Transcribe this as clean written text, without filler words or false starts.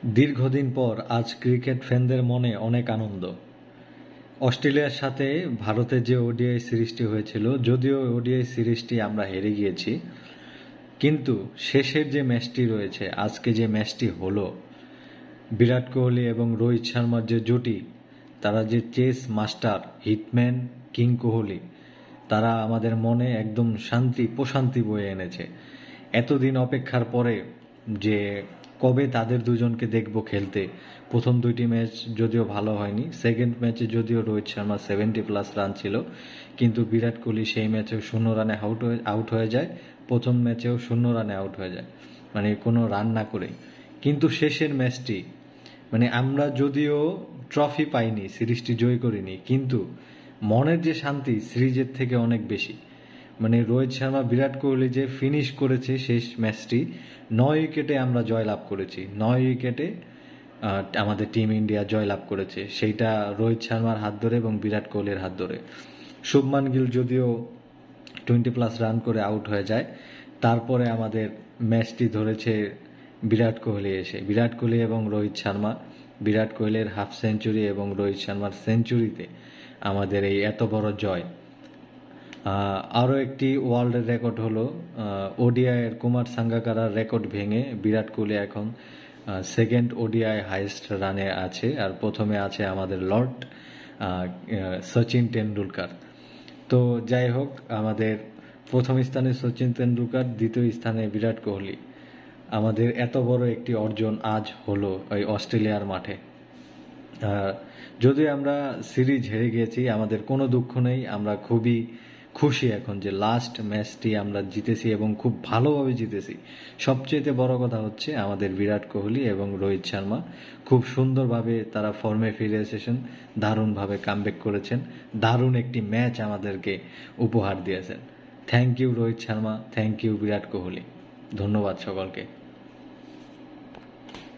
দীর্ঘদিন পর আজ ক্রিকেট ফ্যানদের মনে অনেক আনন্দ। অস্ট্রেলিয়ার সাথে ভারতের যে ওডিআই সিরিজটি হয়েছিল, যদিও ওডিআই সিরিজটি আমরা হেরে গিয়েছি, কিন্তু শেষের যে ম্যাচটি রয়েছে, আজকে যে ম্যাচটি হলো, বিরাট কোহলি এবং রোহিত শর্মার যে জুটি, তারা যে chess master, hitman king Kohli, তারা আমাদের মনে একদম শান্তি প্রশান্তি বয়ে এনেছে। এতদিন অপেক্ষার পরে যে কবে তাদের দুজনকে দেখব খেলতে। প্রথম দুইটি ম্যাচ যদিও ভালো হয়নি, সেকেন্ড ম্যাচে যদিও রোহিত শর্মা 70+ রান ছিল, কিন্তু বিরাট কোহলি সেই ম্যাচেও 0 রানে আউট হয়ে যায়, প্রথম ম্যাচেও 0 রানে আউট হয়ে যায়, মানে কোনো রান না করেই। কিন্তু শেষের ম্যাচটি, মানে আমরা যদিও ট্রফি পাইনি, সিরিজটি জয় করিনি, কিন্তু মনের যে শান্তি সিরিজের থেকে অনেক বেশি। মানে রোহিত শর্মা বিরাট কোহলি যে ফিনিশ করেছে শেষ ম্যাচটি, 9 উইকেটে আমরা জয়লাভ করেছি, 9 উইকেটে আমাদের টিম ইন্ডিয়া জয়লাভ করেছে, সেইটা রোহিত শর্মার হাত ধরে এবং বিরাট কোহলির হাত ধরে। শুভমান গিল যদিও 20+ রান করে আউট হয়ে যায়, তারপরে আমাদের ম্যাচটি ধরেছে বিরাট কোহলি এসে। বিরাট কোহলি এবং রোহিত শর্মা, বিরাট কোহলির হাফ সেঞ্চুরি এবং রোহিত শর্মার সেঞ্চুরিতে আমাদের এই এত বড় জয়। আরও একটি ওয়ার্ল্ডের রেকর্ড হলো ওডিআইয়ের কুমার সাঙ্গাকারার রেকর্ড ভেঙে বিরাট কোহলি এখন সেকেন্ড ওডিআই হাইয়েস্ট রানে আছে, আর প্রথমে আছে আমাদের লর্ড সচিন টেন্ডুলকার। তো যাই হোক, আমাদের প্রথম স্থানে সচিন তেন্ডুলকার, দ্বিতীয় স্থানে বিরাট কোহলি। আমাদের এত বড় একটি অর্জন আজ হলো ওই অস্ট্রেলিয়ার মাঠে। যদিও আমরা সিরিজ হেরে গিয়েছি, আমাদের কোনো দুঃখ নেই, আমরা খুবই খুশি এখন যে লাস্ট ম্যাচটি আমরা জিতেছি এবং খুব ভালোভাবে জিতেছি। সবচেয়ে বড় কথা হচ্ছে আমাদের বিরাট কোহলি এবং রোহিত শর্মা খুব সুন্দরভাবে তারা ফর্মে ফিরে এসেছেন, দারুণভাবে কামব্যাক করেছেন, দারুণ একটি ম্যাচ আমাদেরকে উপহার দিয়েছেন। Thank you Rohit Sharma, thank you Virat Kohli, ধন্যবাদ সকলকে।